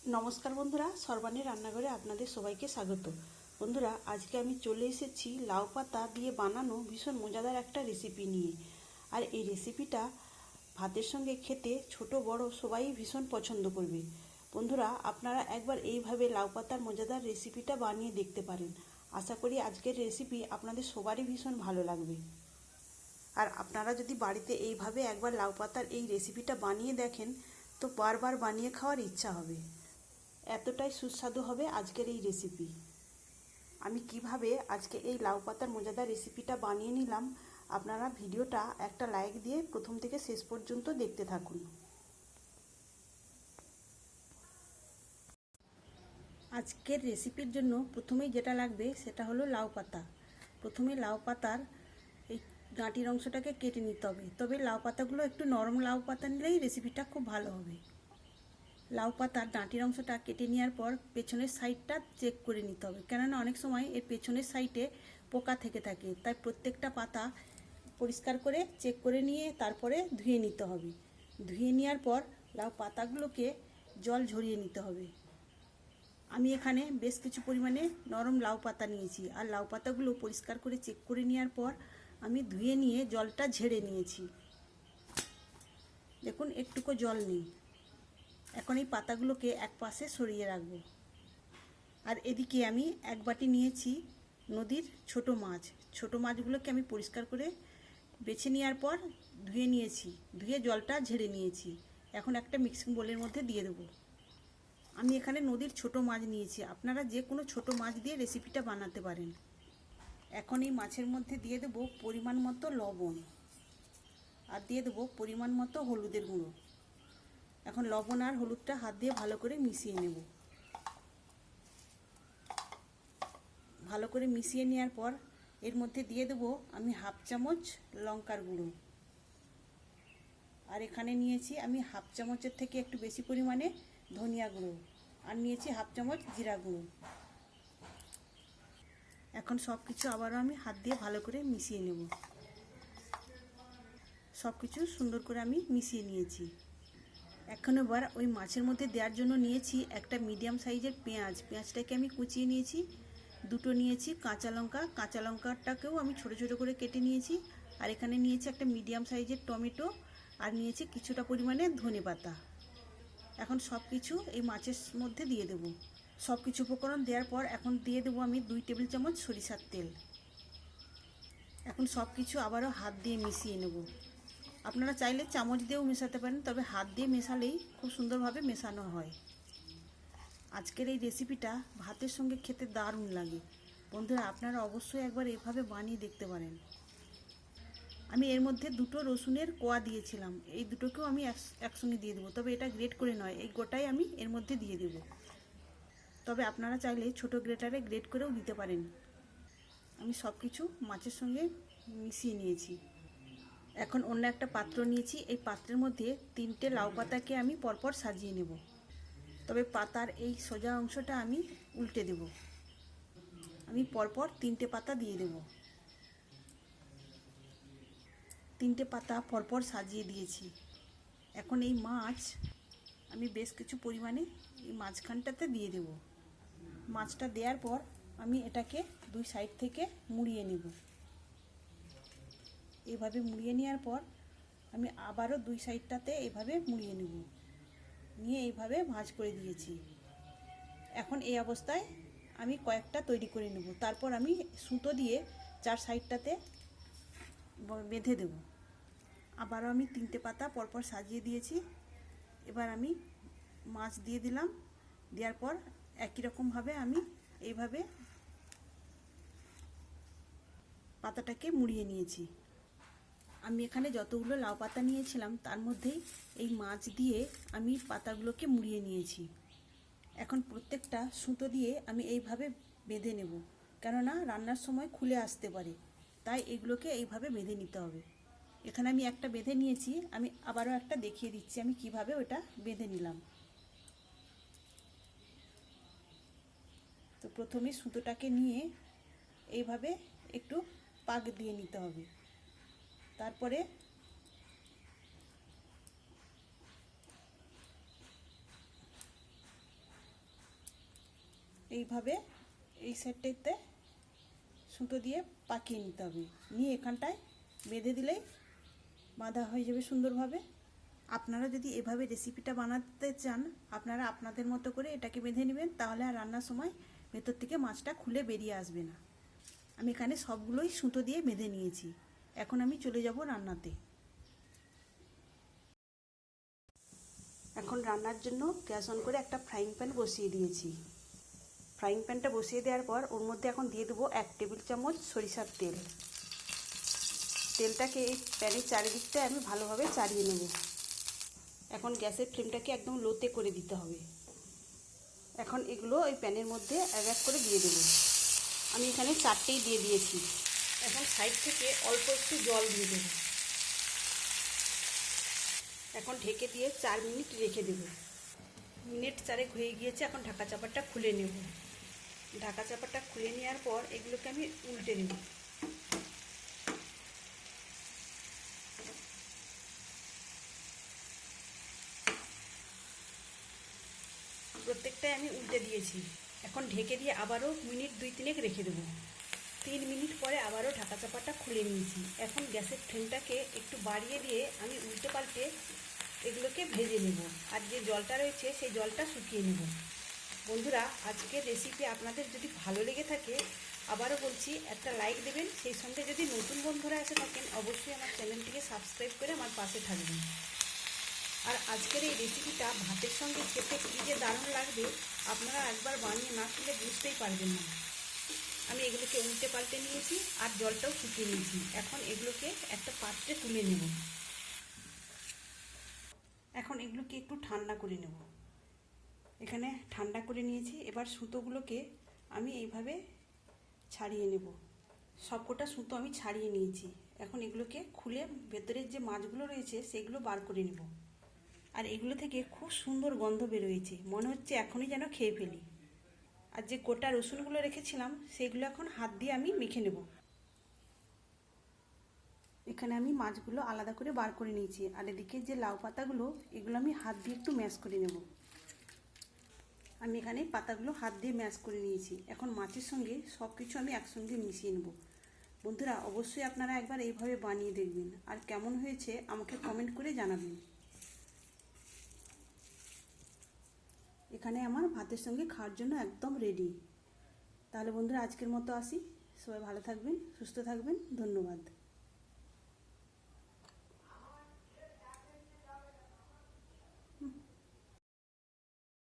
নমস্কার বন্ধুরা, সর্বাণী রান্নাঘরে আপনাদের সবাইকে স্বাগত। বন্ধুরা, আজকে আমি চলে এসেছি লাউ পাতা দিয়ে বানানো ভীষণ মজাদার একটা রেসিপি নিয়ে। আর এই রেসিপিটা ভাতের সঙ্গে খেতে ছোট বড় সবাই ভীষণ পছন্দ করবে। বন্ধুরা, আপনারা একবার এইভাবে লাউ পাতার মজাদার রেসিপিটা বানিয়ে দেখতে পারেন। আশা করি আজকের রেসিপি আপনাদের সবারই ভীষণ ভালো লাগবে। আর আপনারা যদি বাড়িতে এইভাবে একবার লাউ পাতার এই রেসিপিটা বানিয়ে দেখেন তো বারবার বানিয়ে খাওয়ার ইচ্ছা হবে। এতটাই সুস্বাদু হবে আজকের এই রেসিপি। আমি কিভাবে আজকে এই লাউ পাতার মজাদার রেসিপিটা বানিয়ে নিলাম, আপনারা ভিডিওটা একটা লাইক দিয়ে প্রথম থেকে শেষ পর্যন্ত দেখতে থাকুন। আজকের রেসিপির জন্য প্রথমেই যেটা লাগবে সেটা হলো লাউ পাতা। প্রথমে লাউ পাতার এই ডাঁটির অংশটাকে কেটে নিতে হবে, তবে লাউ পাতাগুলো একটু নরম লাউ পাতা নিলেই রেসিপিটা খুব ভালো হবে। লাউ পাতার ডাঁটির অংশটা কেটে নেওয়ার পর পেছনের সাইডটা চেক করে নিতে হবে, কেননা অনেক সময় এর পেছনের সাইডে পোকা থেকে থাকে। তাই প্রত্যেকটা পাতা পরিষ্কার করে চেক করে নিয়ে তারপরে ধুয়ে নিতে হবে। ধুয়ে নেওয়ার পর লাউ পাতাগুলোকে জল ঝরিয়ে নিতে হবে। আমি এখানে বেশ কিছু পরিমাণে নরম লাউ পাতা নিয়েছি, আর লাউ পাতাগুলো পরিষ্কার করে চেক করে নেওয়ার পর আমি ধুয়ে নিয়ে জলটা ঝেড়ে নিয়েছি। দেখুন, একটুকু জল নেই। এখন এই পাতাগুলোকে এক পাশে সরিয়ে রাখবো। আর এদিকে আমি এক বাটি নিয়েছি নদীর ছোট মাছ। ছোট মাছগুলোকে আমি পরিষ্কার করে বেছে নেওয়ার পর ধুয়ে নিয়েছি, ধুয়ে জলটা ঝেড়ে নিয়েছি। এখন একটা মিক্সিং বোলের মধ্যে দিয়ে দেবো। আমি এখানে নদীর ছোট মাছ নিয়েছি, আপনারা যে কোনো ছোট মাছ দিয়ে রেসিপিটা বানাতে পারেন। এখন এই মাছের মধ্যে দিয়ে দেবো পরিমাণ মতো লবণ, আর দিয়ে দেবো পরিমাণ মতো হলুদের গুঁড়ো। এখন লবণ আর হলুদটা হাত দিয়ে ভালো করে মিশিয়ে নেব। ভালো করে মিশিয়ে নেওয়ার পর এর মধ্যে দিয়ে দেবো আমি হাফ চামচ লঙ্কার গুঁড়ো, আর এখানে নিয়েছি আমি হাফ চামচের থেকে একটু বেশি পরিমাণে ধনিয়া গুঁড়ো, আর নিয়েছি হাফ চামচ জিরা গুঁড়ো। এখন সব কিছু আবারও আমি হাত দিয়ে ভালো করে মিশিয়ে নেব। সব কিছু সুন্দর করে আমি মিশিয়ে নিয়েছি। এখন এবার ওই মাছের মধ্যে দেওয়ার জন্য নিয়েছি একটা মিডিয়াম সাইজের পেঁয়াজ। পেঁয়াজটাকে আমি কুচিয়ে নিয়েছি। দুটো নিয়েছি কাঁচা লঙ্কা, কাঁচা লঙ্কাটাকেও আমি ছোট ছোট করে কেটে নিয়েছি। আর এখানে নিয়েছি একটা মিডিয়াম সাইজের টমেটো, আর নিয়েছি কিছুটা পরিমাণে ধনেপাতা। এখন সব কিছু এই মাছের মধ্যে দিয়ে দেব। সব কিছু উপকরণ দেওয়ার পর এখন দিয়ে দেবো আমি 2 টেবিল চামচ সরিষার তেল। এখন সব কিছু আবারও হাত দিয়ে মিশিয়ে নেব। আপনারা চাইলে চামচ দিয়েও মেশাতে পারেন, তবে হাত দিয়ে মেশালেই খুব সুন্দরভাবে মেশানো হয়। আজকের এই রেসিপিটা ভাতের সঙ্গে খেতে দারুণ লাগে। বন্ধুরা, আপনারা অবশ্যই একবার এভাবে বানিয়ে দেখতে পারেন। আমি এর মধ্যে দুটো রসুনের কোয়া দিয়েছিলাম, এই দুটোকেও আমি একসঙ্গে দিয়ে দেবো, তবে এটা গ্রেট করে নয়, এই গোটাই আমি এর মধ্যে দিয়ে দেব। তবে আপনারা চাইলে ছোট গ্রেটারে গ্রেট করেও দিতে পারেন। আমি সব কিছু মাছের সঙ্গে মিশিয়ে নিয়েছি। এখন অন্য একটা পাত্র নিয়েছি, এই পাত্রের মধ্যে 3টে লাউ পাতাকে আমি পরপর সাজিয়ে নেব। তবে পাতার এই সোজা অংশটা আমি উল্টে দেব। আমি পরপর 3টে পাতা দিয়ে দেব। 3টে পাতা পরপর সাজিয়ে দিয়েছি। এখন এই মাছ আমি বেশ কিছু পরিমাণে এই মাঝখানটাতে দিয়ে দেব। মাছটা দেওয়ার পর আমি এটাকে দুই সাইড থেকে মুড়িয়ে নেব। এইভাবে মুড়িয়ে নেওয়ার পর আমি আবারও দুই সাইডটাতে এইভাবে মুড়িয়ে নেব, নিয়ে এইভাবে ভাঁজ করে দিয়েছি। এখন এই অবস্থায় আমি কয়েকটা তৈরি করে নেব, তারপর আমি সুতো দিয়ে 4 সাইডটাতে বেঁধে দেব। আবারও আমি 3টে পাতা পরপর সাজিয়ে দিয়েছি। এবার আমি মাছ দিয়ে দিলাম। দেওয়ার পর একই রকমভাবে আমি এইভাবে পাতাটাকে মুড়িয়ে নিয়েছি। আমি এখানে যতগুলো লাউ পাতা নিয়েছিলাম তার মধ্যেই এই মাছ দিয়ে আমি পাতাগুলোকে মুড়িয়ে নিয়েছি। এখন প্রত্যেকটা সুতো দিয়ে আমি এইভাবে বেঁধে নেব, কেননা রান্নার সময় খুলে আসতে পারে, তাই এগুলোকে এইভাবে বেঁধে নিতে হবে। এখানে আমি একটা বেঁধে নিয়েছি, আমি আবারও একটা দেখিয়ে দিচ্ছি আমি কিভাবে ওটা বেঁধে নিলাম। তো প্রথমে সুতোটাকে নিয়ে এইভাবে একটু পাক দিয়ে নিতে হবে। তারপরে এইভাবে এই সাইডটাতে সুতো দিয়ে পাকিয়ে নিতে হবে, নিয়ে এখানটায় বেঁধে দিলেই বাঁধা হয়ে যাবে সুন্দরভাবে। আপনারা যদি এভাবে রেসিপিটা বানাতে চান, আপনারা আপনাদের মতো করে এটাকে বেঁধে নেবেন, তাহলে আর রান্নার সময় ভেতর থেকে মাছটা খুলে বেরিয়ে আসবে না। আমি এখানে সবগুলোই সুতো দিয়ে বেঁধে নিয়েছি। এখন আমি চলে যাব রান্নাতে। এখন রান্নার জন্য গ্যাস অন করে একটা ফ্রাইং প্যান বসিয়ে দিয়েছি। ফ্রাইং প্যানটা বসিয়ে দেওয়ার পর ওর মধ্যে এখন দিয়ে দেবো 1 টেবিল চামচ সরিষার তেল। তেলটাকে এই প্যানের চারিদিকটা আমি ভালোভাবে চাড়িয়ে নেব। এখন গ্যাসের ফ্লেমটাকে একদম লোতে করে দিতে হবে। এখন এগুলো ওই প্যানের মধ্যে এক এক করে দিয়ে দেবো। আমি এখানে 4টেই দিয়ে দিয়েছি। এখন সাইড থেকে অল্প একটু জল দিয়ে দেবো। এখন ঢেকে দিয়ে 4 মিনিট রেখে দেবো। মিনিট 4 হয়ে গিয়েছে। এখন ঢাকা চাপাটা খুলে নেব। ঢাকা চাপাটা খুলে নেওয়ার পর এগুলোকে আমি উল্টে নেব। প্রত্যেকটাই আমি উল্টে দিয়েছি। এখন ঢেকে দিয়ে আবারও মিনিট 2-3 রেখে দেবো। 3 মিনিট পরে আবারও ঢাকা চাপাটা খুলে নিয়েছি। এখন গ্যাসের ফ্লেমটাকে একটু বাড়িয়ে দিয়ে আমি উল্টে পাল্টে এগুলোকে ভেজে নেব, আর যে জলটা রয়েছে সেই জলটা শুকিয়ে নেব। বন্ধুরা, আজকের রেসিপি আপনাদের যদি ভালো লেগে থাকে, আবারও বলছি একটা লাইক দেবেন। সেই সঙ্গে যদি নতুন বন্ধুরা এসে থাকেন, অবশ্যই আমার চ্যানেলটিকে সাবস্ক্রাইব করে আমার পাশে থাকবেন। আর আজকের এই রেসিপিটা ভাতের সঙ্গে খেতে কী যে দারুণ লাগবে, আপনারা একবার বানিয়ে না খেলে বুঝতেই পারবেন না। আমি এগুলোকে উল্টে পাল্টে নিয়েছি আর জলটাও শুকিয়ে নিয়েছি। এখন এগুলোকে একটা পাত্রে তুলে নেব। এখন এগুলোকে একটু ঠান্ডা করে নেব। এখানে ঠান্ডা করে নিয়েছি। এবার সুতোগুলোকে আমি এইভাবে ছাড়িয়ে নেব। সবকটা সুতো আমি ছাড়িয়ে নিয়েছি। এখন এগুলোকে খুলে ভেতরের যে মাছগুলো রয়েছে সেগুলো বার করে নেব। আর এগুলো থেকে খুব সুন্দর গন্ধ বেরোয়েছে, মনে হচ্ছে এখনই যেন খেয়ে ফেলি। আর যে গোটা রসুনগুলো রেখেছিলাম সেগুলো এখন হাত দিয়ে আমি মেখে নেব। এখানে আমি মাছগুলো আলাদা করে বার করে নিয়েছি। আর এদিকে যে লাউ পাতাগুলো, এগুলো আমি হাত দিয়ে একটু ম্যাশ করে নেব। আমি এখানে পাতাগুলো হাত দিয়ে ম্যাশ করে নিয়েছি। এখন মাছের সঙ্গে সব কিছু আমি একসঙ্গে মিশিয়ে নেব। বন্ধুরা, অবশ্যই আপনারা একবার এইভাবে বানিয়ে দেখবেন, আর কেমন হয়েছে আমাকে কমেন্ট করে জানাবেন। এখানে আমার ভাতের সঙ্গে খাওয়ার জন্য একদম রেডি। তাহলে বন্ধুরা, আজকের মতো আসি। সবাই ভালো থাকবেন, সুস্থ থাকবেন। ধন্যবাদ।